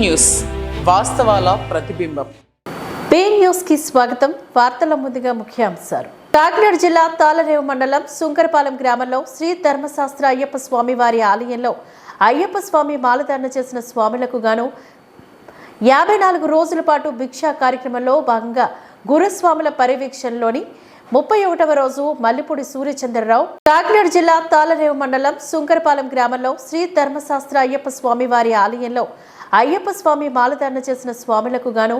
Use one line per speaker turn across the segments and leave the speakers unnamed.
News వాస్తవాల ప్రతిబింబం.
Pay news కి స్వాగతం. వార్తల ముందుగా ముఖ్యాంశాలు. కాకినాడ జిల్లా తాళరేవు మండలం సుంకరపాలెం గ్రామంలో శ్రీ ధర్మశాస్త్ర అయ్యప్ప స్వామి వారి ఆలయంలో అయ్యప్ప స్వామి మాలధారణ చేసిన స్వాములకు గాను 54 రోజుల పాటు భిక్షా కార్యక్రమంలో భాగంగా గురుస్వాముల పర్యవేక్షణలోని 31వ రోజు మల్లిపూడి సూర్యచంద్రరావు కాకినాడ జిల్లా తాళరేవు మండలం సుంకరపాలెం గ్రామంలో శ్రీ ధర్మశాస్త్ర అయ్యప్ప స్వామి వారి ఆలయంలో అయ్యప్ప స్వామి మాలధారణ చేసిన స్వాములకు గాను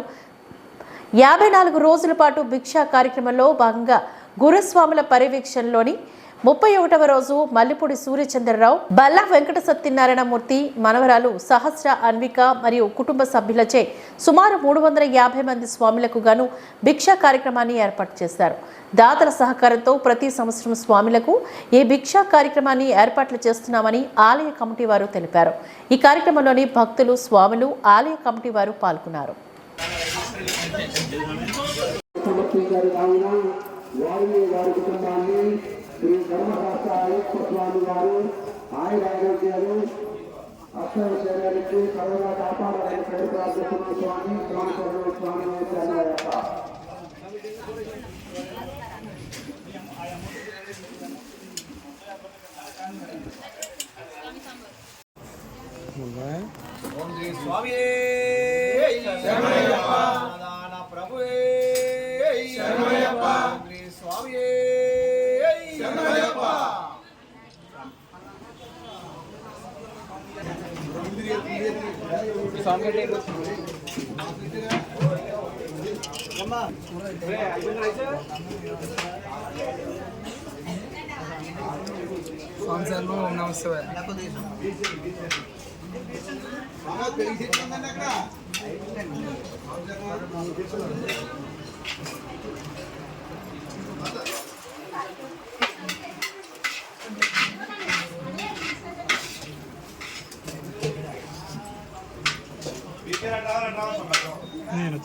54 రోజుల పాటు భిక్షా కార్యక్రమంలో భాగంగా గురుస్వాముల పర్యవేక్షణలోని 31వ రోజు మల్లిపూడి సూర్యచంద్రరావు, బల్లా వెంకట సత్యనారాయణమూర్తి మనవరాలు సహస్ర అన్విక మరియు కుటుంబ సభ్యులచే సుమారు 350 మంది స్వాములకు గాను భిక్షా కార్యక్రమాన్ని ఏర్పాటు చేశారు. దాతల సహకారంతో ప్రతి సంవత్సరం స్వాములకు ఈ భిక్షా కార్యక్రమాన్ని ఏర్పాట్లు చేస్తున్నామని ఆలయ కమిటీ వారు తెలిపారు. ఈ కార్యక్రమంలోని భక్తులు, స్వాములు, ఆలయ కమిటీ వారు పాల్గొన్నారు.
శ్రీ ధర్మశాస్త్ర అయ్యప్ప స్వామి వారు ఆయన ఆరోగ్యాలు అక్షర శరీరానికి సర్వదా కాపాడాలని ప్రార్థిస్తున్న స్వామి రామచంద్ర స్వామి శరణయ్యప్ప.
ఓం శ్రీ స్వామి శరణయ్యప్ప, ప్రభువే శరణయ్యప్ప, శ్రీ స్వామి శరణయ్యప్ప. స్వామి సార్ నమస్తే. నేను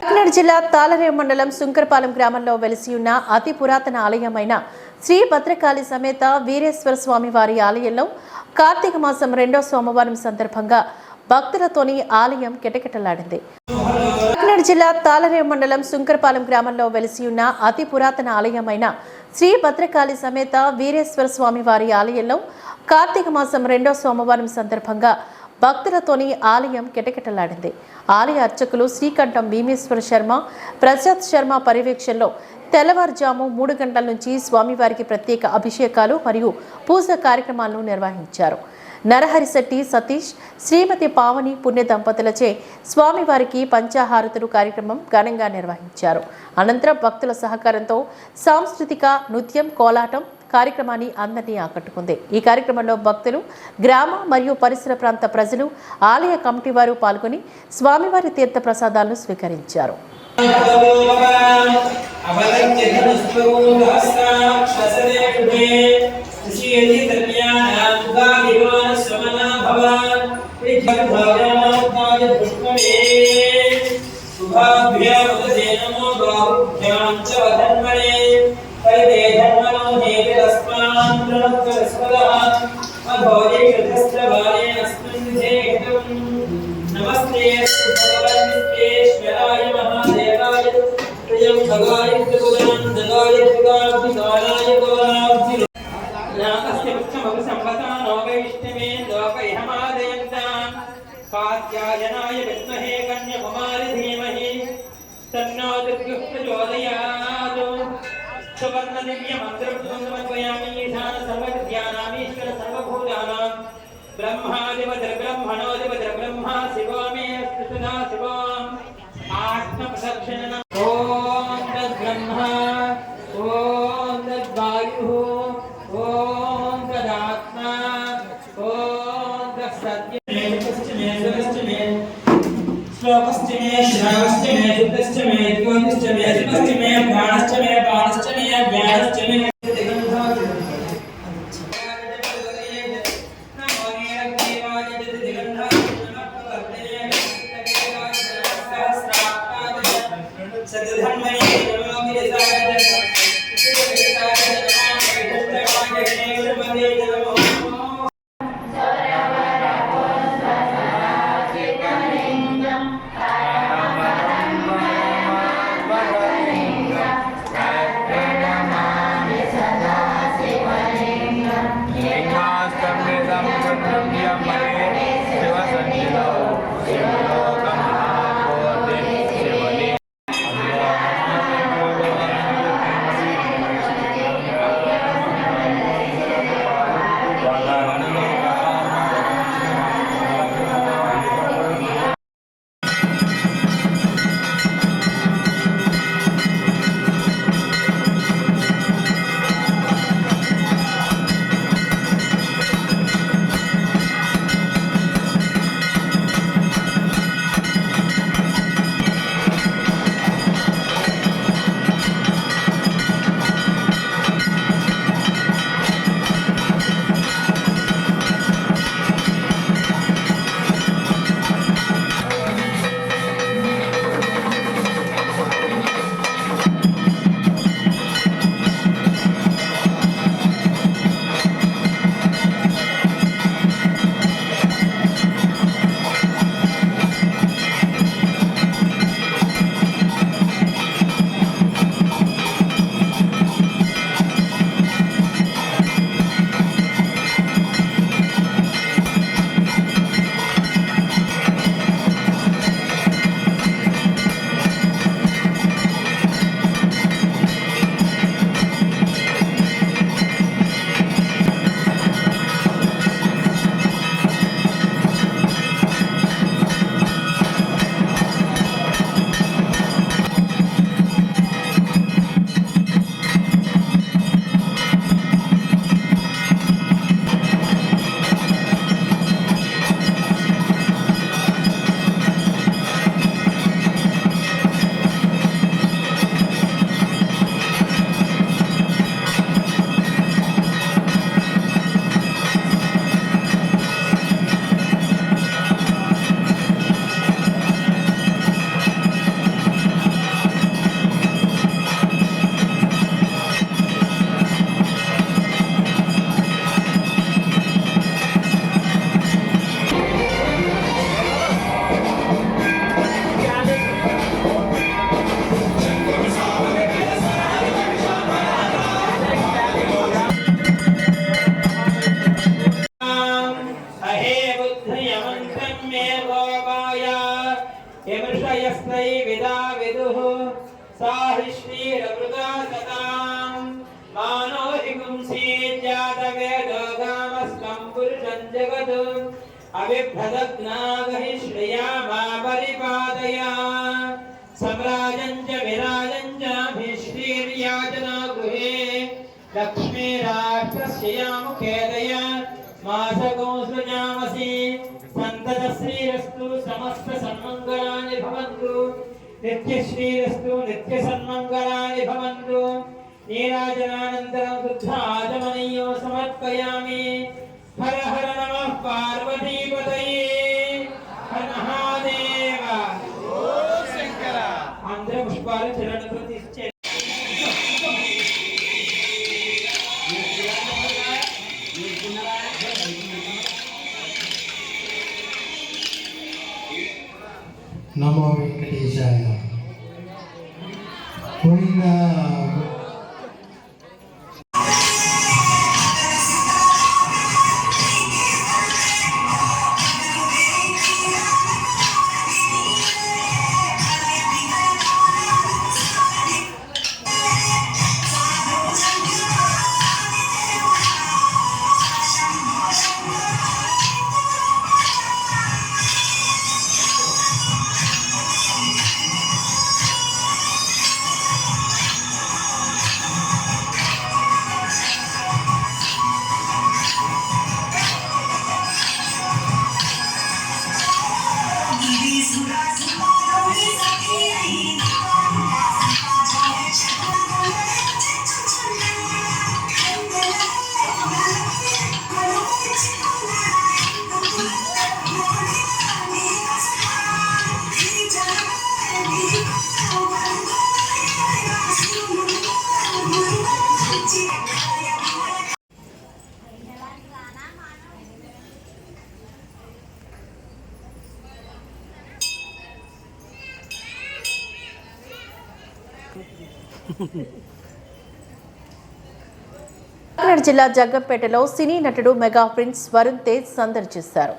కాకినాడ జిల్లా తాళరేవు మండలం సుంకరపాలెం గ్రామంలో వెలిసి ఉన్న అతి పురాతన ఆలయమైన శ్రీ భద్రకాళి సమేత వీరేశ్వర స్వామి వారి ఆలయంలో కార్తీక మాసం 2వ సోమవారం సందర్భంగా భక్తులతోని ఆలయం కిటకిటలాడింది. కాకినాడ జిల్లా తాళరేవు మండలం సుంకరపాలెం గ్రామంలో వెలిసి ఉన్న అతి పురాతన ఆలయమైన శ్రీ భద్రకాళి సమేత వీరేశ్వర స్వామి వారి ఆలయంలో కార్తీక మాసం 2వ సోమవారం సందర్భంగా భక్తులతోని ఆలయం కిటకిటలాడింది. ఆలయ అర్చకులు శ్రీకంఠం భీమేశ్వర శర్మ, ప్రసాద్ శర్మ పర్యవేక్షణలో తెల్లవారుజాము 3 గంటల నుంచి స్వామివారికి ప్రత్యేక అభిషేకాలు మరియు పూజ కార్యక్రమాలను నిర్వహించారు. నరహరిశెట్టి సతీష్, శ్రీమతి పావని పుణ్య దంపతులచే స్వామివారికి పంచాహారతులు కార్యక్రమం ఘనంగా నిర్వహించారు. అనంతరం భక్తుల సహకారంతో సాంస్కృతిక నృత్యం, కోలాటం కార్యక్రమాన్ని అందరినీ ఆకట్టుకుంది. ఈ కార్యక్రమంలో భక్తులు, గ్రామ మరియు పరిసర ప్రాంత ప్రజలు, ఆలయ కమిటీ వారు పాల్గొని స్వామివారి తీర్థ ప్రసాదాలను స్వీకరించారు.
नमस्ते भगवान विश्वेश्वराय महादेवाय प्रियं भगाय त्रिपुराय त्रिपुराय गौराब्धि नामस्य मुख्यमं संवतानो वैष्णवे लोकयमादयन्तां कात्यायनाय विद्महे कन्याकुमारी धीमहि तन्नो दुर्गः प्रचोदयात् सुवर्णदिव्यमन्त्रं ईशान सर्वविद्यानामीश्वर सर्वभूतानां ब्रह्मादिवद्रब्रह्मणोदिवद्रब्रह्मा शिवो मे अस्तु सदा शिवम् आत्मप्रदक्षिणम् ॐ तद्ब्रह्मा ॐ तद्वायुः ॐ तदात्मा ॐ तत्सत्यं श्लोकश्च मे श्रावश्च मे शुद्धश्च मे ज्योतिश्च मे शिवश्च मे प्राणश्च मे पाणश्च मे ज्ञानश्च मे अविभ्रदग्नागहि श्रिया वापरिपादया सम्राजञ्च विराजञ्च भिश्रीर्याजना गृहे लक्ष्मीराष्ट्रस्यामुखेदय मासगो सृजामसि सन्ततश्रीरस्तु समस्त सन्मङ्गलानि भवन्तु नित्यश्रीरस्तु नित्यसन्मङ्गलानि भवन्तु नीराजनानन्तरं शुद्धाचमनीयो समर्पयामि हर हर नमः पार्वतीपतये हर महादेव ओ शंकर आंध्र पुष्पाल चरण प्रतिष्ठे
नमो वेंकटेशाय गोविंदा
కాకినాడ జిల్లా జగ్గంపేటలో సినీ నటుడు మెగా ప్రిన్స్ వరుణ్ తేజ్ సందడి చేశారు.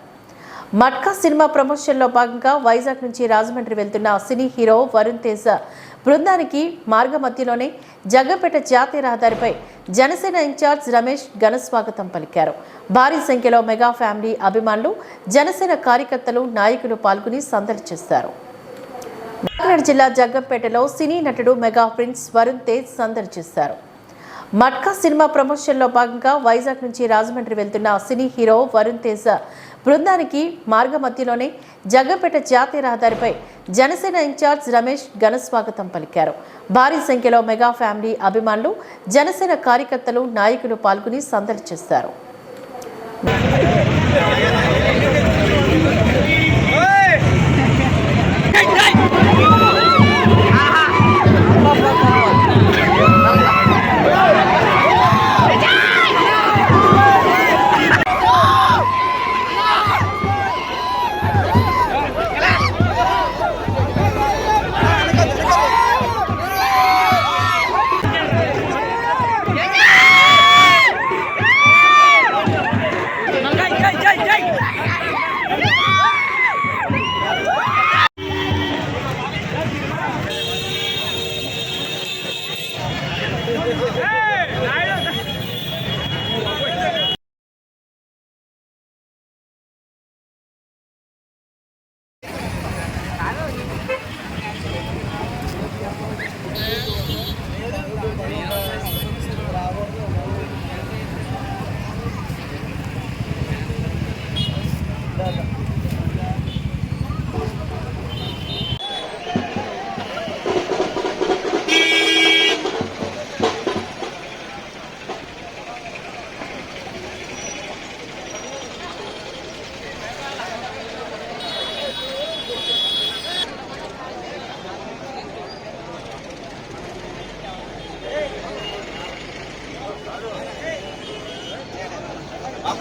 మట్కా సినిమా ప్రమోషన్లో భాగంగా వైజాగ్ నుంచి రాజమండ్రి వెళ్తున్న సినీ హీరో వరుణ్ తేజ్ బృందానికి మార్గ మధ్యలోనే జగ్గంపేట జాతీయ రహదారిపై జనసేన ఇన్ఛార్జ్ రమేష్ ఘన స్వాగతం పలికారు. భారీ సంఖ్యలో మెగా ఫ్యామిలీ అభిమానులు, జనసేన కార్యకర్తలు, నాయకులు పాల్గొని సందడి చేశారు. కాకినాడ జిల్లా జగ్గంపేటలో సినీ నటుడు మెగా ప్రిన్స్ వరుణ్ తేజ్ సందడి చేశారు. మట్కా సినిమా ప్రమోషన్లో భాగంగా వైజాగ్ నుంచి రాజమండ్రి వెళ్తున్న సినీ హీరో వరుణ్ తేజ్ బృందానికి మార్గ మధ్యలోనే జగ్గంపేట జాతీయ రహదారిపై జనసేన ఇన్ఛార్జ్ రమేష్ ఘన స్వాగతం పలికారు. భారీ సంఖ్యలో మెగా ఫ్యామిలీ అభిమానులు, జనసేన కార్యకర్తలు, నాయకులు పాల్గొని సందడి చేశారు.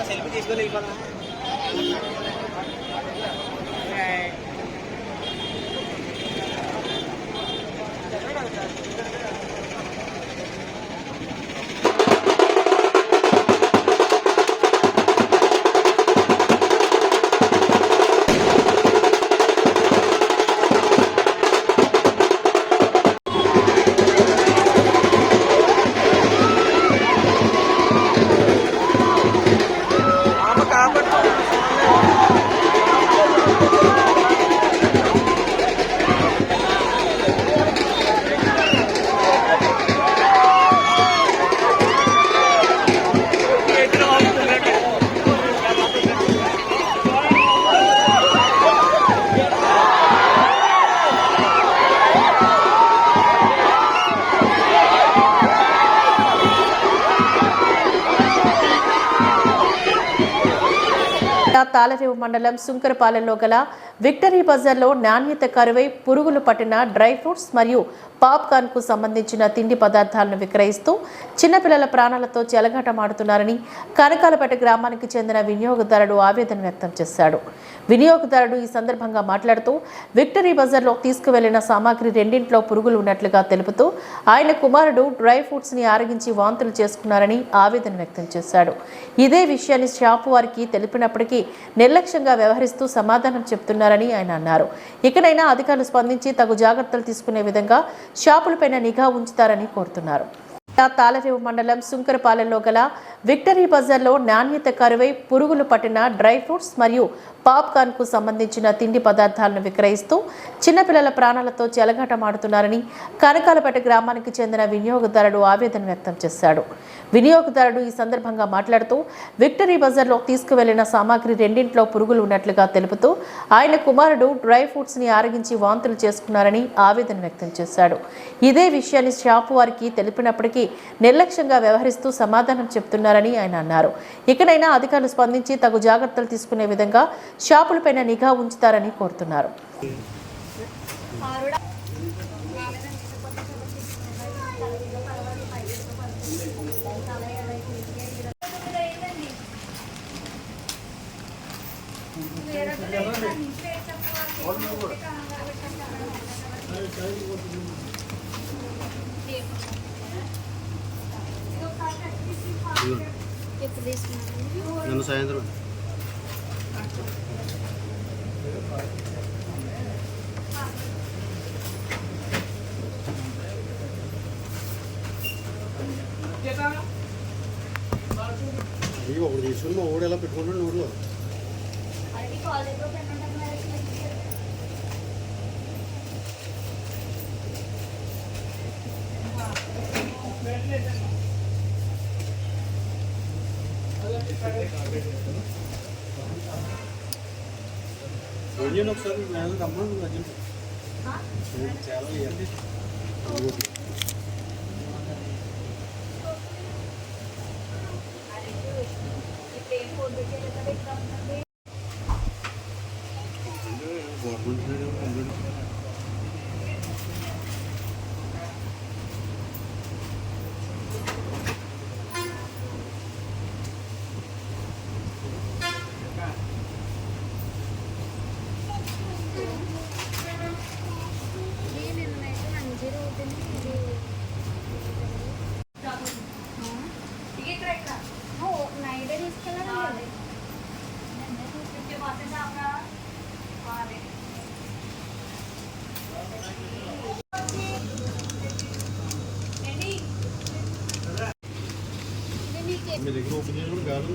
सेल्फी తీసుకోలే ఇవ్వాలి కాబట్టి
తాళరేవు మండలం సుంకరపాలెంలో గల విక్టరీ బజార్లో నాణ్యత కరువై పురుగులు పట్టిన డ్రై ఫ్రూట్స్ మరియు పాప్కార్న్ కు సంబంధించిన తిండి పదార్థాలను విక్రయిస్తూ చిన్నపిల్లల ప్రాణాలతో చెలగాటమాడుతున్నారని కనకాలపేట గ్రామానికి చెందిన వినియోగదారుడు ఆవేదన వ్యక్తం చేశాడు. వినియోగదారుడు ఈ సందర్భంగా మాట్లాడుతూ విక్టరీ బజార్లో తీసుకువెళ్లిన సామాగ్రి రెండింట్లో పురుగులు ఉన్నట్లుగా తెలుపుతూ ఆయన కుమారుడు డ్రై ఫ్రూట్స్ ని ఆరగించి వాంతులు చేసుకున్నారని ఆవేదన వ్యక్తం చేశాడు. ఇదే విషయాన్ని షాపు వారికి తెలిపినప్పటికీ నిర్లక్ష్యంగా వ్యవహరిస్తూ సమాధానం చెప్తున్నారని ఆయన అన్నారు. ఇకనైనా అధికారులు స్పందించి తగు జాగ్రత్తలు తీసుకునే విధంగా షాపులపైన నిఘా ఉంచుతారని కోరుతున్నారు. తాళరేవు మండలం సుంకరపాలెంలో గల విక్టరీ బజార్లో నాణ్యత కరువై పురుగులు పట్టిన డ్రై ఫ్రూట్స్ మరియు పాప్కార్న్ కు సంబంధించిన తిండి పదార్థాలను విక్రయిస్తూ చిన్నపిల్లల ప్రాణాలతో చెలగాటమాడుతున్నారని కనకాలపేట గ్రామానికి చెందిన వినియోగదారుడు ఆవేదన వ్యక్తం చేశాడు. వినియోగదారుడు ఈ సందర్భంగా మాట్లాడుతూ విక్టరీ బజార్లో తీసుకువెళ్లిన సామాగ్రి రెండింట్లో పురుగులు ఉన్నట్లుగా తెలుపుతూ ఆయన కుమారుడు డ్రై ఫ్రూట్స్ ని ఆరగించి వాంతులు చేసుకున్నారని ఆవేదన వ్యక్తం చేశాడు. ఇదే విషయాన్ని షాపు వారికి తెలిపినప్పటికీ నిర్లక్ష్యంగా వ్యవహరిస్తూ సమాధానం చెప్తున్నారని ఆయన అన్నారు. ఇకనైనా అధికారులు స్పందించి తగు జాగ్రత్తలు తీసుకునే విధంగా షాపులపైన నిఘా ఉంచుతారని కోరుతున్నారు.
నిన్న సాయంత్రం ఒకటి తీసుకుని మా ఊడు ఎలా పెట్టుకుంటాడు ఊళ్ళో ఒకసారి రమ్మని చాలా గవర్నమెంట్ మీ దగ్గర ఓపెన్ చేయడం గాలి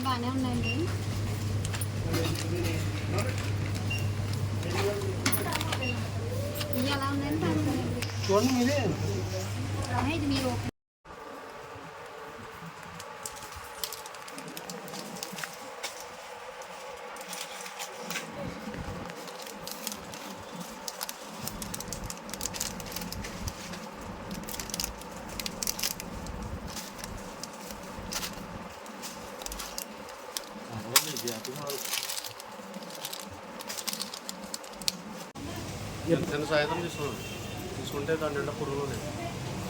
బాగానే ఉందండి. ఇది ఎలా ఉందండి?
చూడండి మీదే
ఇది మీరు
నిన్న సాయంత్రం తీసుకుంటే దాని నిండా పురుగులు ఉన్నాయి.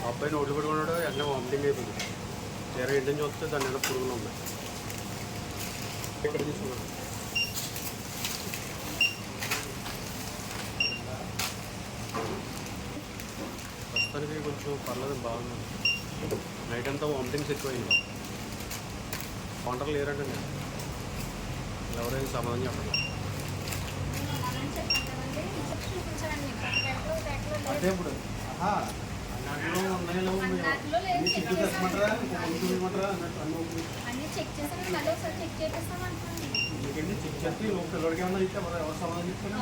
అబ్బాయిని ఒడ్డు పెట్టుకున్నాడు, వెంటనే వామిటింగ్ అయిపోయింది. వేరే ఇంటి నుంచి వస్తే దాని నిండా పురుగులు ఉన్నాయి. ఇక్కడ తీసుకున్నాను. ప్రస్తుతానికి కొంచెం పర్లేదు, బాగుంది. నైట్ అంతా వామిటింగ్స్ ఎక్కువైంది. కౌంటర్లు లేరంటే నేను ఎవరైనా సమాధానం చెప్పండి. అంటే ఇప్పుడు అందులో ఉన్నాయో సిగ్గు తెచ్చమంటారా ఇంకొకమంటారా అన్నట్టు
అన్ని చెక్ చేసాను మళ్ళీ ఒకసారి చెక్ చేపిస్తామంటున్నాను.
ఎందుకంటే చెక్ చేస్తే పిల్లడికి ఏమన్నా ఇస్తే ఎవరు సమాధానం చెప్తారు?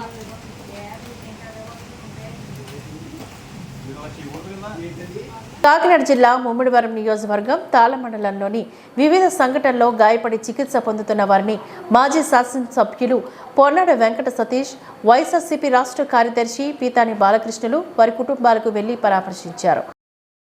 కాకినాడ జిల్లా ముమ్మిడివరం నియోజకవర్గం తాళ మండలంలోని వివిధ సంఘటనల్లో గాయపడి చికిత్స పొందుతున్న వారిని మాజీ శాసనసభ్యులు పొన్నాడ వెంకట సతీష్, వైఎస్ఆర్సీపీ రాష్ట్ర కార్యదర్శి పీతాని బాలకృష్ణులు వారి కుటుంబాలకు వెళ్లి పరామర్శించారు.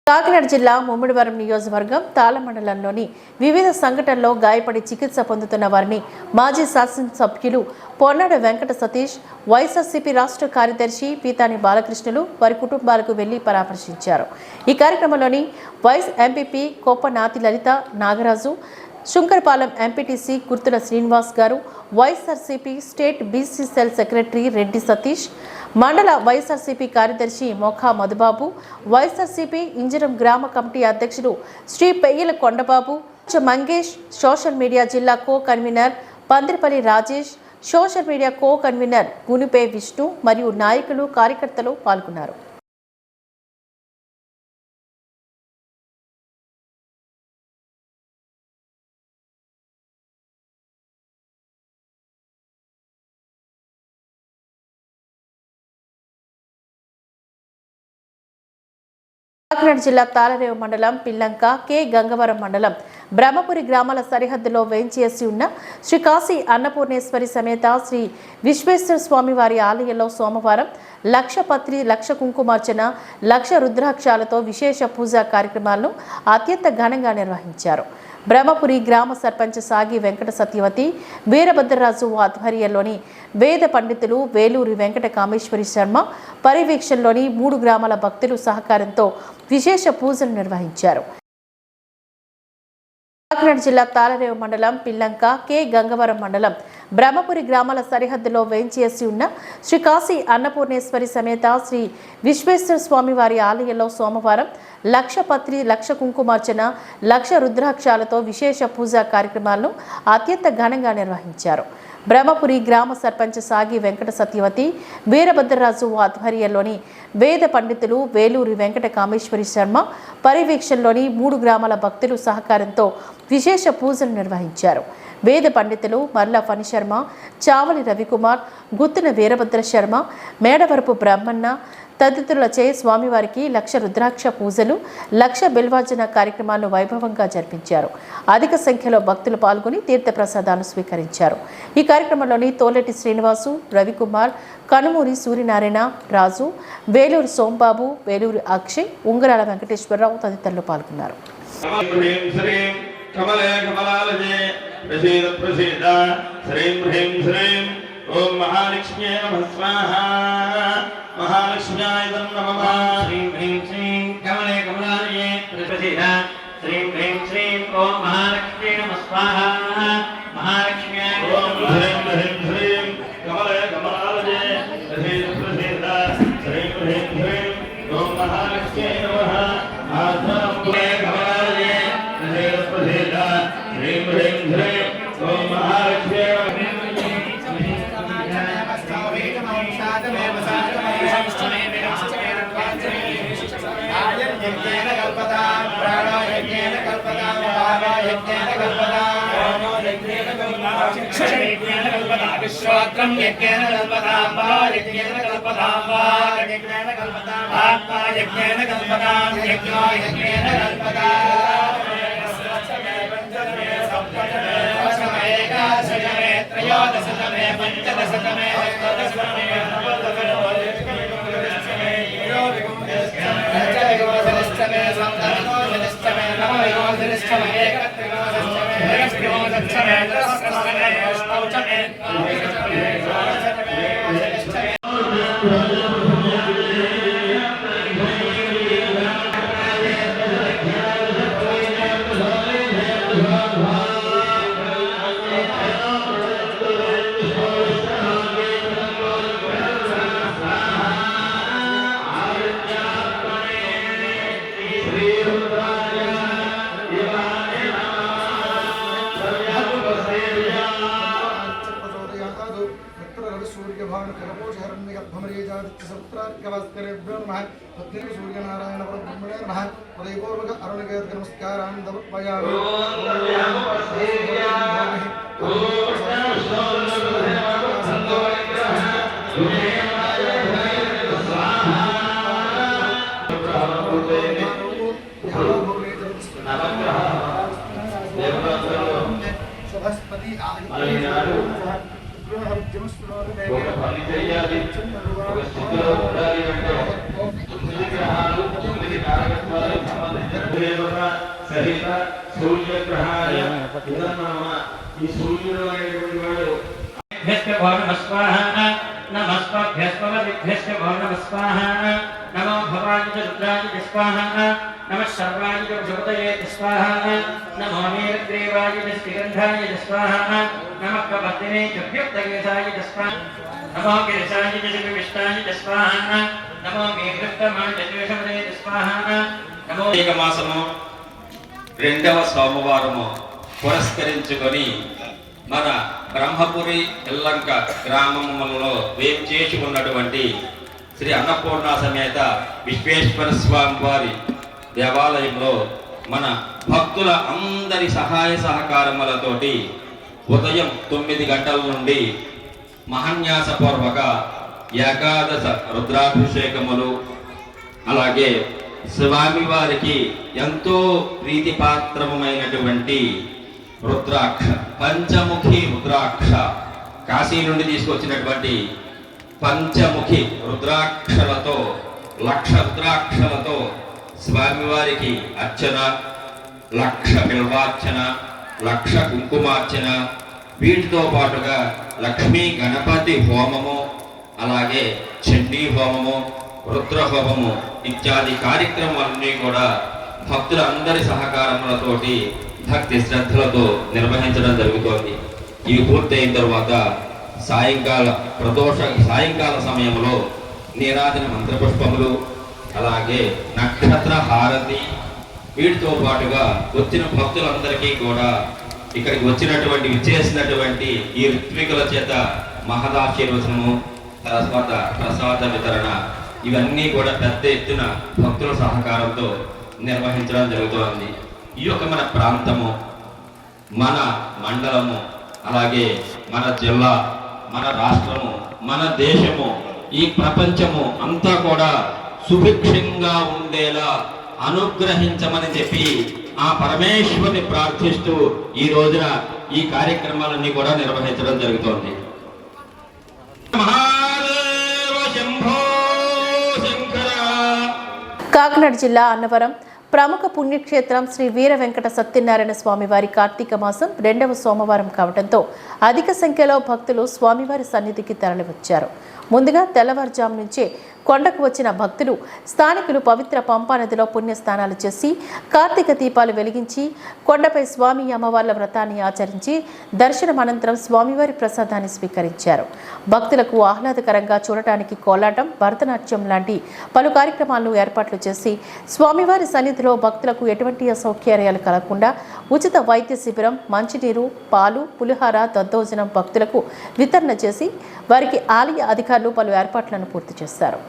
కాకినాడ జిల్లా ముమ్మిడివరం నియోజకవర్గం తాళ మండలంలోని వివిధ సంఘటనల్లో గాయపడి చికిత్స పొందుతున్న వారిని మాజీ శాసనసభ్యులు పొన్నాడ వెంకట సతీష్, వైఎస్ఆర్సీపీ రాష్ట్ర కార్యదర్శి పీతాని బాలకృష్ణులు వారి కుటుంబాలకు వెళ్లి పరామర్శించారు. ఈ కార్యక్రమంలోని వైస్ ఎంపీపీ కోపనాతి లలిత నాగరాజు, శుంకరపాలెం ఎంపీటీసీ కుర్తుల శ్రీనివాస్ గారు, YSRCP state BC cell secretary Reddy Satish, మండల వైఎస్ఆర్సీపీ కార్యదర్శి మోఖా మధుబాబు, వైఎస్ఆర్సీపీ ఇంజరం గ్రామ కమిటీ అధ్యక్షుడు శ్రీ పెయ్యల కొండబాబు, మంగేష్, సోషల్ మీడియా జిల్లా co convener Pandiripalli Rajesh, social media co convener Gunipe Vishnu మరియు నాయకులు కార్యకర్తలు పాల్గొన్నారు. కాకినాడ జిల్లా తాళరేవు మండలం పిల్లంక, కె గంగవరం మండలం బ్రహ్మపురి గ్రామాల సరిహద్దులో వేంచేసి ఉన్న శ్రీ కాశీ అన్నపూర్ణేశ్వరి సమేత శ్రీ విశ్వేశ్వర స్వామి వారి ఆలయంలో సోమవారం లక్ష పత్రి, లక్ష కుంకుమార్చన, లక్ష రుద్రాక్షాలతో విశేష పూజా కార్యక్రమాలను అత్యంత ఘనంగా నిర్వహించారు. బ్రహ్మపురి గ్రామ సర్పంచ్ సాగి వెంకట సత్యవతి, వీరభద్రరాజు ఆధ్వర్యంలోని వేద పండితులు వేలూరి వెంకట కామేశ్వరి శర్మ పర్యవేక్షణలోని 3 గ్రామాల భక్తులు సహకారంతో విశేష పూజలు నిర్వహించారు. కాకినాడ జిల్లా తాళరేవు మండలం పిల్లంక, కె గంగవరం మండలం బ్రహ్మపురి గ్రామాల సరిహద్దులో వేంచేసి ఉన్న శ్రీ కాశీ అన్నపూర్ణేశ్వరి సమేత శ్రీ విశ్వేశ్వర స్వామి వారి ఆలయంలో సోమవారం లక్ష పత్రి, లక్ష కుంకుమార్చన, లక్ష రుద్రాక్షాలతో విశేష పూజా కార్యక్రమాలను అత్యంత ఘనంగా నిర్వహించారు. బ్రహ్మపురి గ్రామ సర్పంచ్ సాగి వెంకట సత్యవతి, వీరభద్రరాజు ఆధ్వర్యంలోని వేద పండితులు వేలూరి వెంకట కామేశ్వరి శర్మ పర్యవేక్షణలోని 3 గ్రామాల భక్తులు సహకారంతో విశేష పూజలు నిర్వహించారు. వేద పండితులు మర్ల ఫణి శర్మ, చావలి రవికుమార్, గుత్తున వీరభద్ర శర్మ, మేడవరపు బ్రహ్మన్న తదితరులచే స్వామివారికి లక్ష రుద్రాక్ష పూజలు, లక్ష బిల్వార్చన కార్యక్రమాలను వైభవంగా జరిపించారు. అధిక సంఖ్యలో భక్తులు పాల్గొని తీర్థప్రసాదాలు స్వీకరించారు. ఈ కార్యక్రమంలోని తోలెటి శ్రీనివాసు, రవికుమార్, కనుమూరి సూర్యనారాయణ, రాజు, వేలూరి సోంబాబు, వేలూరి అక్షయ్, ఉంగరాల వెంకటేశ్వరరావు తదితరులు పాల్గొన్నారు.
కమలే కమలాలజే ప్రసీద ప్రసీద శ్రీం హ్రీం శ్రీం ఓం మహాలక్ష్మ్యై నమః స్వాహా మహాలక్ష్మ్యాయ నమః శ్రీం హ్రీం శ్రీం కమలే కమలాలజే ప్రసీద శ్రీం హ్రీం శ్రీం ఓం మహాలక్ష్మ్యై నమః స్వాహా మహాలక్ష్మ్యాయ నమః శ్రీం హ్రీం శ్రీం కమలే కమలాలజే ప్రసీద ప్రసీద శ్రీం హ్రీం శ్రీం ఓం మహాలక్ష్మ్యై నమః ఆత్మనే కమలాలజే ह्रीं ह्रीं ह्रीं ओम महालक्ष्मी विश्वात्रं यज्ञेन कल्पतां वा यज्ञेन कल्पतां वा यज्ञेन कल्पतां आत्मा यज्ञेन कल्पतां यज्ञो यज्ञेन कल्पतां एकादशतमे त्रयोदशतमे पञ्चदशतमे सप्तदशतमे नवविंशतिष्टमे सप्तविंशतिष्टमे नवविंशतिष्टमे एकत्रिंशतिष्टमे दशविंशतिष्टमे अष्टौचमे
तेजादित्यसमुद्रार्कवस्करेभ्यो नमः तद्दिने सूर्यनारायण परब्रह्मणे नमः उदयपूर्वक अरुणकेतुक नमस्कारान् समर्पयामि సభస్పతి
సహిత సూర్యగ్రహాయ ఈ సూర్యుడు అనేటువంటి వాడు నమో భవాయ రుద్రాయ స్వాహ నమః సర్వాయ జగతయే స్వాహ నమో నీలగ్రీవాయ శ్రీగంధాయ స్వాహ నమః కవర్తినే చుభ్యుక్తయేసాయ స్వాహ నమో గిరిశాయ విష్ణాయ స్వాహ నమో మేఘృత్తమాయ ద్వేషమదే స్వాహ నమో ఏకమాసము రెండవ సోమవారము పురస్కరించుకొని మన బ్రహ్మపురి ఎల్లంక గ్రామములలో వేంచేసి ఉన్నటువంటి శ్రీ అన్నపూర్ణ సమేత విశ్వేశ్వర స్వామి వారి దేవాలయంలో మన భక్తుల అందరి సహాయ సహకారములతోటి ఉదయం 9 గంటల నుండి మహాన్యాసపూర్వక ఏకాదశ రుద్రాభిషేకములు అలాగే స్వామివారికి ఎంతో ప్రీతిపాత్రమైనటువంటి రుద్రాక్ష పంచముఖి రుద్రాక్ష కాశీ నుండి తీసుకొచ్చినటువంటి పంచముఖి రుద్రాక్షలతో 1,00,000 రుద్రాక్షలతో స్వామివారికి అర్చన 1,00,000 బిల్వార్చన 1,00,000 కుంకుమార్చన వీటితో పాటుగా లక్ష్మీ గణపతి హోమము అలాగే చండీ హోమము రుద్ర హోమము ఇత్యాది కార్యక్రమాలన్నీ కూడా భక్తులందరి సహకారములతోటి భక్తి శ్రద్ధలతో నిర్వహించడం జరుగుతోంది. ఇవి పూర్తయిన తర్వాత సాయంకాల సమయంలో నీరాజన మంత్రపుష్పములు అలాగే నక్షత్ర హారతి వీటితో పాటుగా వచ్చిన భక్తులందరికీ కూడా ఇక్కడికి వచ్చినటువంటి విచ్చేసినటువంటి ఈ ఋత్వికుల చేత మహదాశీర్వచనము తర్వాత ప్రసాద వితరణ ఇవన్నీ కూడా పెద్ద ఎత్తున భక్తుల సహకారంతో నిర్వహించడం జరుగుతోంది. ఈ యొక్క మన ప్రాంతము మన మండలము అలాగే మన జిల్లా మన రాష్ట్రము మన దేశము ఈ ప్రపంచము అంతా కూడా సుభిక్షంగా ఉండేలా అనుగ్రహించమని చెప్పి ఆ పరమేశ్వరుని ప్రార్థిస్తూ ఈ రోజున ఈ కార్యక్రమాలన్నీ కూడా నిర్వహించడం జరుగుతోంది.
కాకినాడ జిల్లా అన్నవరం ప్రముఖ పుణ్యక్షేత్రం శ్రీ వీర వెంకట సత్యనారాయణ స్వామివారి కార్తీక మాసం 2వ సోమవారం కావడంతో అధిక సంఖ్యలో భక్తులు స్వామివారి సన్నిధికి తరలివచ్చారు. ముందుగా తెల్లవారుజాము నుంచే కొండకు వచ్చిన భక్తులు స్థానికులు పవిత్ర పంపానదిలో పుణ్యస్నానాలు చేసి కార్తీక దీపాలు వెలిగించి కొండపై స్వామి అమ్మవార్ల వ్రతాన్ని ఆచరించి దర్శనం అనంతరం స్వామివారి ప్రసాదాన్ని స్వీకరించారు. భక్తులకు ఆహ్లాదకరంగా చూడటానికి కోలాటం భరతనాట్యం లాంటి పలు కార్యక్రమాలను ఏర్పాట్లు చేసి స్వామివారి సన్నిధిలో భక్తులకు ఎటువంటి అసౌకర్యాలు కలగకుండా ఉచిత వైద్య శిబిరం మంచినీరు పాలు పులిహార దద్దోజనం భక్తులకు వితరణ చేసి వారికి ఆలయ అధికారులు పలు ఏర్పాట్లను పూర్తి చేశారు.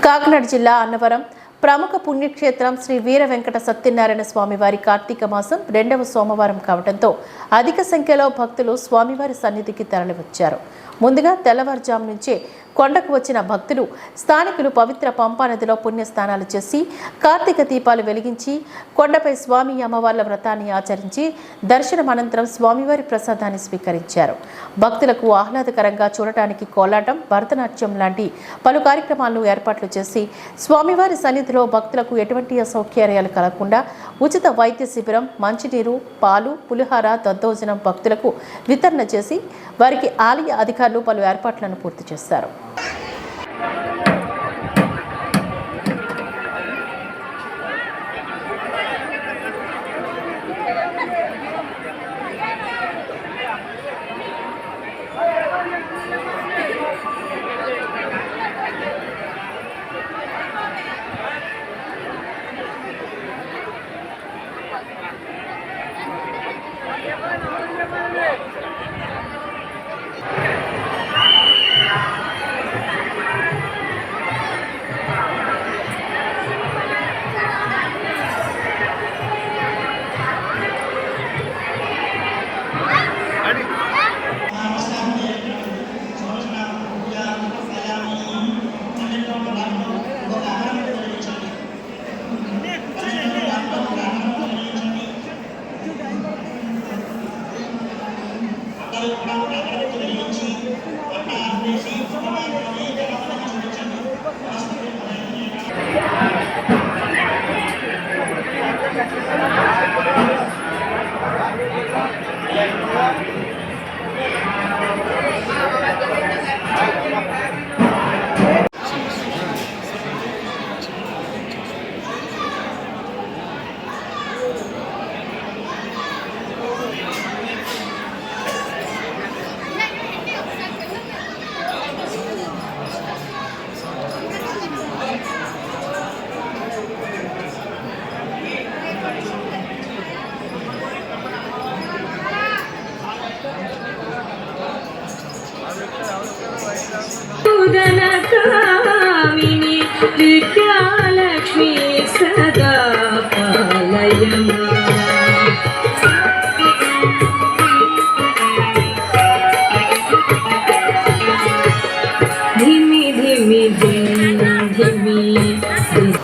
కాకినాడ జిల్లా అన్నవరం ప్రముఖ పుణ్యక్షేత్రం శ్రీ వీర వెంకట సత్యనారాయణ స్వామివారి కార్తీక మాసం 2వ సోమవారం కావడంతో అధిక సంఖ్యలో భక్తులు స్వామివారి సన్నిధికి తరలివచ్చారు. ముందుగా తెల్లవారుజాము నుంచే కొండకు వచ్చిన భక్తులు స్థానికులు పవిత్ర పంపానదిలో పుణ్యస్నానాలు చేసి కార్తీక దీపాలు వెలిగించి కొండపై స్వామి అమ్మవార్ల వ్రతాన్ని ఆచరించి దర్శనం అనంతరం స్వామివారి ప్రసాదాన్ని స్వీకరించారు. భక్తులకు ఆహ్లాదకరంగా చూడటానికి కోలాటం భరతనాట్యం లాంటి పలు కార్యక్రమాలను ఏర్పాట్లు చేసి స్వామివారి సన్నిధిలో భక్తులకు ఎటువంటి అసౌకర్యాలు కలగకుండా ఉచిత వైద్య శిబిరం మంచినీరు పాలు పులిహార దద్దోజనం భక్తులకు వితరణ చేసి వారికి ఆలయ అధికారులు పలు ఏర్పాట్లను పూర్తి చేశారు.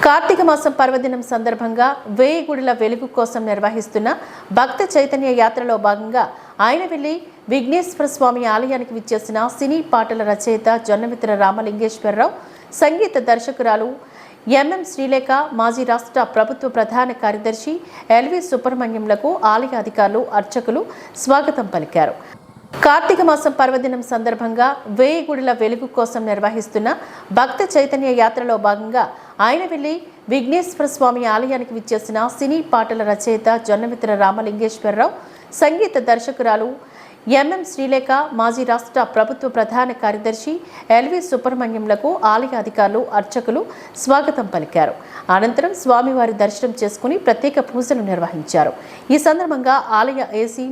కార్తీక మాసం పర్వదినం సందర్భంగా 1000 గుడుల వెలుగు కోసం నిర్వహిస్తున్న భక్త చైతన్య యాత్రలో భాగంగా ఆయనవెల్లి విఘ్నేశ్వర స్వామి ఆలయానికి విచ్చేసిన సినీ పాటల రచయిత జొన్నమిత్ర రామలింగేశ్వరరావు, సంగీత దర్శకురాలు ఎంఎం శ్రీలేఖ, మాజీ రాష్ట్ర ప్రభుత్వ ప్రధాన కార్యదర్శి ఎల్వి సుబ్రహ్మణ్యంలకు ఆలయ అధికారులు, అర్చకులు స్వాగతం పలికారు. కార్తీక మాసం పర్వదినం సందర్భంగా 1000 గుడుల వెలుగు కోసం నిర్వహిస్తున్న భక్త చైతన్య యాత్రలో భాగంగా ఆయనవెల్లి విఘ్నేశ్వర స్వామి ఆలయానికి విచ్చేసిన సినీ పాటల రచయిత జొన్నమిత్ర రామలింగేశ్వరరావు, సంగీత దర్శకురాలు ఎంఎం శ్రీలేఖ, మాజీ రాష్ట్ర ప్రభుత్వ ప్రధాన కార్యదర్శి ఎల్వి సుబ్రహ్మణ్యంలకు ఆలయ అధికారులు, అర్చకులు స్వాగతం పలికారు. అనంతరం స్వామివారి దర్శనం చేసుకుని ప్రత్యేక పూజలు నిర్వహించారు. ఈ సందర్భంగా ఆలయ ఏసీ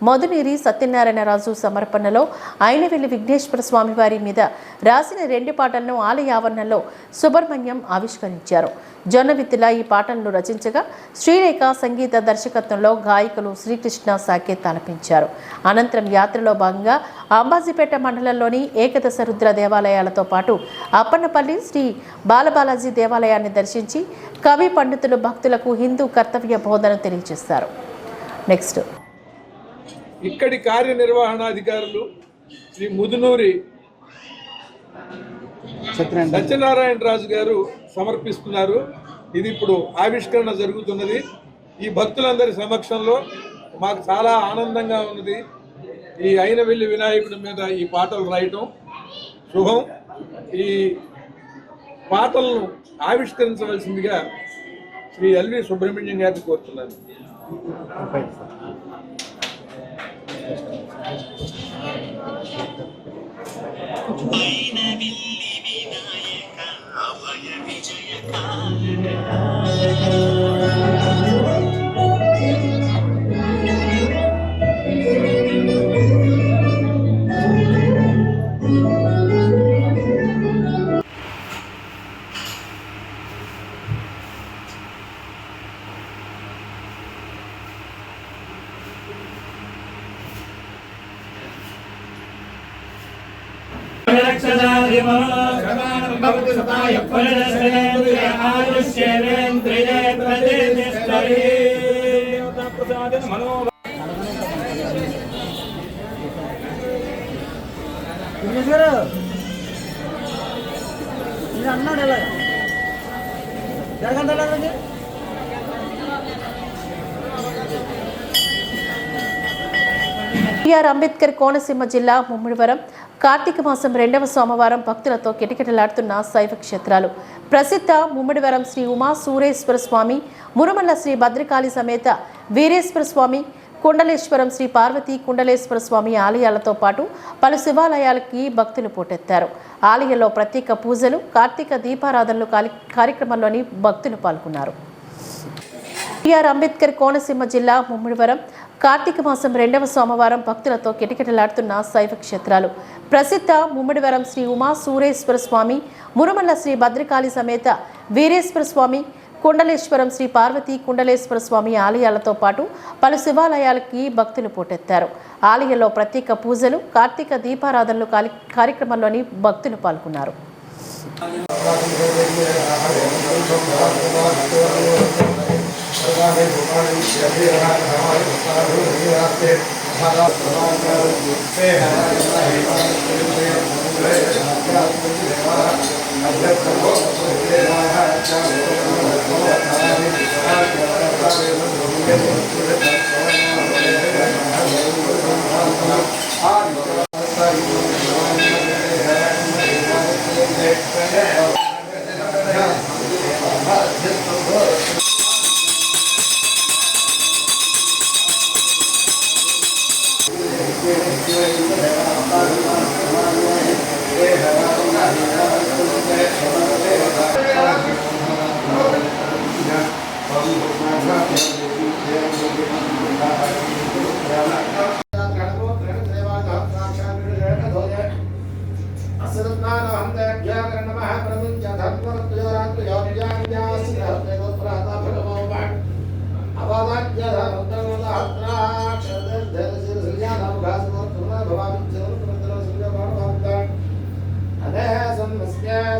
మధునీరి సత్యనారాయణరాజు సమర్పణలో ఆయనవెల్లి విఘ్నేశ్వర స్వామివారి మీద రాసిన 2 పాటలను ఆలయ ఆవరణలో సుబ్రహ్మణ్యం ఆవిష్కరించారు. జొన్నవిత్తుల ఈ పాటలను రచించగా శ్రీలేఖ సంగీత దర్శకత్వంలో గాయకులు శ్రీకృష్ణ సాకేత్ ఆలపించారు. అనంతరం యాత్రలో భాగంగా అంబాజీపేట మండలంలోని ఏకదశ రుద్ర దేవాలయాలతో పాటు అప్పన్నపల్లి శ్రీ బాలబాలాజీ దేవాలయాన్ని దర్శించి కవి పండితులు భక్తులకు హిందూ కర్తవ్య బోధన తెలియజేశారు. నెక్స్ట్
ఇక్కడి కార్యనిర్వహణాధికారులు శ్రీ ముదునూరి సత్యనారాయణరాజు గారు సమర్పిస్తున్నారు. ఇది ఇప్పుడు ఆవిష్కరణ జరుగుతున్నది. ఈ భక్తులందరి సమక్షంలో మాకు చాలా ఆనందంగా ఉన్నది. ఈ అయినవెల్లి వినాయకుడి మీద ఈ పాటలు రాయటం శుభం. ఈ పాటలను ఆవిష్కరించవలసిందిగా శ్రీ ఎల్వి సుబ్రహ్మణ్యం గారిని కోరుతున్నాను.
బిఆర్ అంబేద్కర్ కోనసీమ జిల్లా ముమ్మిడివరం కార్తీక మాసం 2వ సోమవారం భక్తులతో కిటకిటలాడుతున్న శైవ క్షేత్రాలు. ప్రసిద్ధ ముమ్మిడివరం శ్రీ ఉమా సూరేశ్వర స్వామి, మురుమల్ల శ్రీ భద్రకాళి సమేత వీరేశ్వర స్వామి, కుండలేశ్వరం శ్రీ పార్వతీ కుండలేశ్వర స్వామి ఆలయాలతో పాటు పలు శివాలయాలకి భక్తులు పోటెత్తారు. ఆలయంలో ప్రత్యేక పూజలు, కార్తీక దీపారాధనలు కార్యక్రమంలోని భక్తులు పాల్గొన్నారు. బిఆర్ అంబేద్కర్ కోనసీమ జిల్లా ముమ్మిడివరం కార్తీక మాసం 2వ సోమవారం భక్తులతో కిటకిటలాడుతున్న శైవ క్షేత్రాలు. ప్రసిద్ధ ముమ్మిడివరం శ్రీ ఉమా సూరేశ్వర స్వామి, మురుమల్ల శ్రీ భద్రకాళి సమేత వీరేశ్వర స్వామి, కుండలేశ్వరం శ్రీ పార్వతీ కుండలేశ్వర స్వామి ఆలయాలతో పాటు పలు శివాలయాలకి భక్తులు పోటెత్తారు. ఆలయంలో ప్రత్యేక పూజలు, కార్తీక దీపారాధనలు కార్యక్రమంలోని భక్తులు పాల్గొన్నారు.
Adhe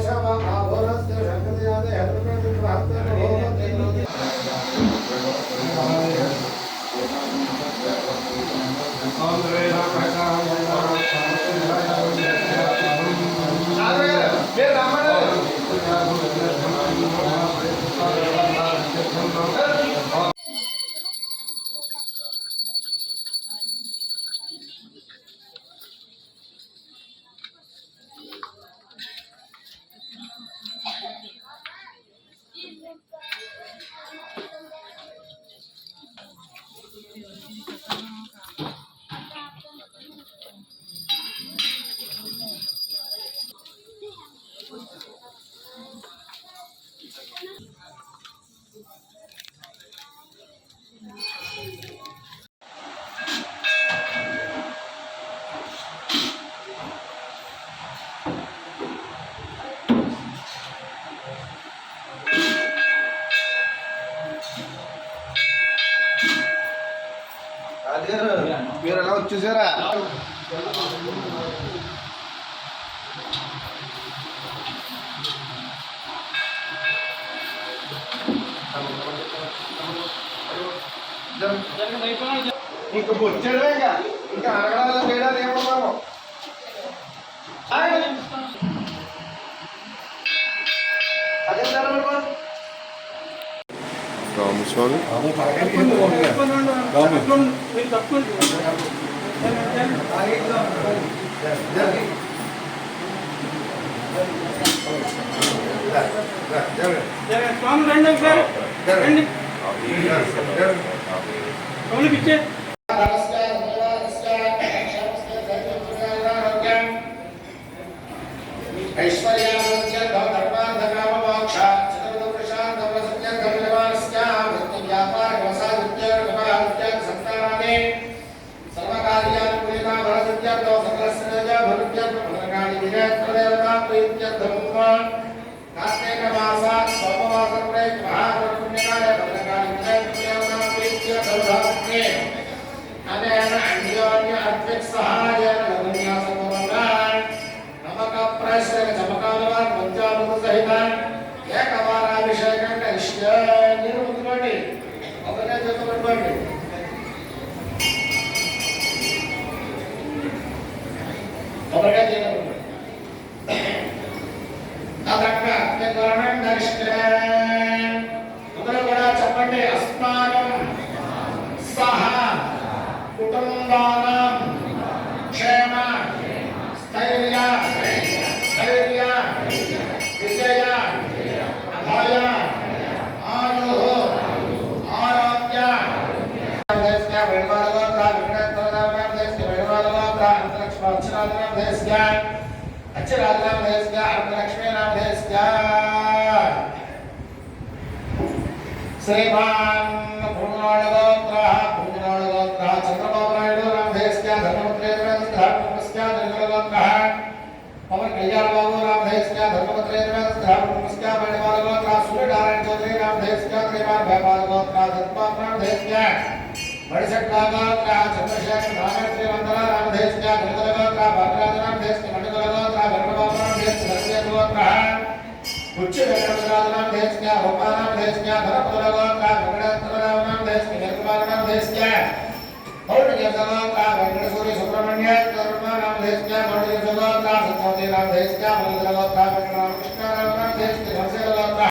మీరు ఎలా వచ్చేసారా? ఇంకా వచ్చాడు ఇంకా అడగడాలు చేయడాలు ఏమన్నాము. అదే
రామస్వామి
స్వామి రండి ఒకసారి రండి కౌలుకి ఇచ్చే చెప్పండి. అస్మాకం సహ కుటుంబానాం క్షేమ స్థైర్య ధైర్య విజయ అభయ ఆయు ఆరోగ్య శ్రీమాన్ పూర్ణాళగోత్ర చంద్రబాబు నాయుడు రామధేస్య ధర్మపుత్ర పవన్ కళ్యాణ్ బాబు రామధేస్య ధర్మపుత్ర సూర్యనారాయణ చౌదరి రామధేస్య శ్రీమాన్ భయపాలగోత్ర ధర్మధేస్య మడిశెట్లగోత్ర చంద్రశేఖర్ నాగర్ శ్రీమంతర రామధేస్య గిరిధరగోత్ర భద్రాజ రామధేస్య మండలగోత్ర గరుడబాబు రామధేస్య ధర్మగోత్ర उच्च वेंकटराम देश क्या भोपाल देश क्या धरपतला का वेंकटराम देश के निर्माण देश क्या और के जगह का वेंकटेश्वरी सुब्रह्मण्य राम देश क्या मंडल जगह का सत्यवती राम देश क्या मंडल जगह का वेंकटराम कृष्ण राम देश के हंसे जगह का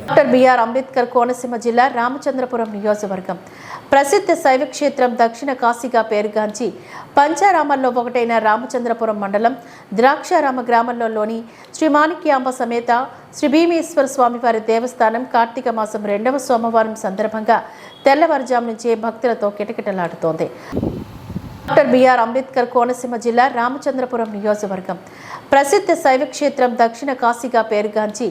డాక్టర్ బిఆర్ అంబేద్కర్ కోనసీమ జిల్లా రామచంద్రపురం నియోజకవర్గం ప్రసిద్ధ శైవ క్షేత్రం దక్షిణ కాశీగా పేరుగాంచి పంచారామాల్లో ఒకటైన రామచంద్రపురం మండలం ద్రాక్షారామ గ్రామంలోని శ్రీ మాణిక్యాంబ సమేత శ్రీ భీమేశ్వర స్వామివారి దేవస్థానం కార్తీక మాసం 2వ సోమవారం సందర్భంగా తెల్లవారుజాము నుంచే భక్తులతో కిటకిటలాడుతోంది. డాక్టర్ బిఆర్ అంబేద్కర్ కోనసీమ జిల్లా రామచంద్రపురం నియోజకవర్గం ప్రసిద్ధ శైవ క్షేత్రం దక్షిణ కాశీగా పేరుగాంచి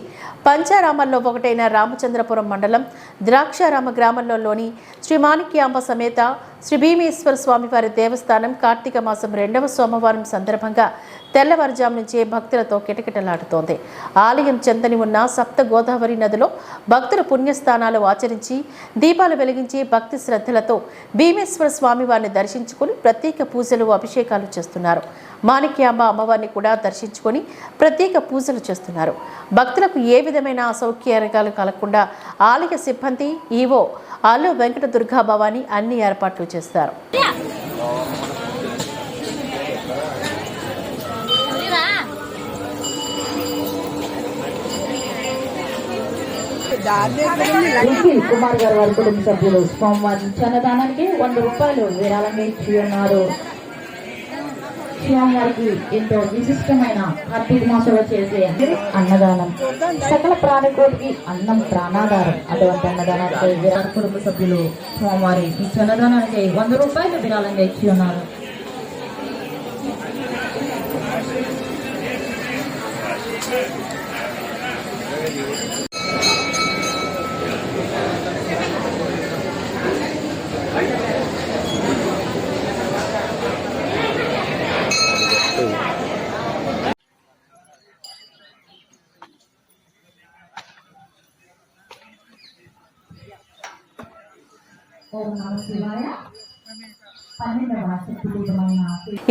పంచారామాల్లో ఒకటైన రామచంద్రపురం మండలం ద్రాక్షారామ గ్రామంలోని శ్రీ మాణిక్యాంబ సమేత శ్రీ భీమేశ్వర స్వామివారి దేవస్థానం కార్తీక మాసం 2వ సోమవారం సందర్భంగా తెల్లవారుజాము నుంచే భక్తులతో కిటకిటలాడుతోంది. ఆలయం చెందని ఉన్న సప్త గోదావరి నదిలో భక్తుల పుణ్యస్థానాలు ఆచరించి దీపాలు వెలిగించి భక్తి శ్రద్ధలతో భీమేశ్వర స్వామివారిని దర్శించుకుని ప్రత్యేక పూజలు అభిషేకాలు చేస్తున్నారు. మాణిక్యాంబ అమ్మవారిని కూడా దర్శించుకొని ప్రత్యేక పూజలు చేస్తున్నారు. భక్తులకు ఏ విధమైన అసౌకర్యాలు కలగకుండా ఆలయ సిబ్బంది ఈవో ఆలు వెంకట దుర్గా భవాని అన్ని ఏర్పాట్లు చేస్తారు.
కుమార్ గారు వారి కుటుంబ సభ్యులు స్వామివారి చన్నదానానికి 100 రూపాయలు విరాళంగా ఇచ్చి ఉన్నారు. స్వామివారికి ఎంతో విశిష్టమైన కార్తీక మాసంలో చేసే అన్నదానం. సకల ప్రాణికోటికి అన్నం ప్రాణాధారం. అటువంటి అన్నదానానికి కుటుంబ సభ్యులు స్వామివారి ఈ అన్నదానానికి 100 రూపాయలు విరాళంగా ఇచ్చి ఉన్నారు.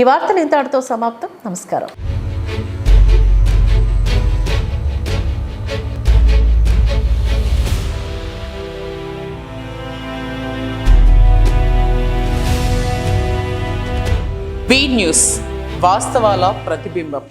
ఈ వార్తలు ఇంతటితో సమాప్తం. నమస్కారం.
వి న్యూస్, వాస్తవాల ప్రతిబింబం.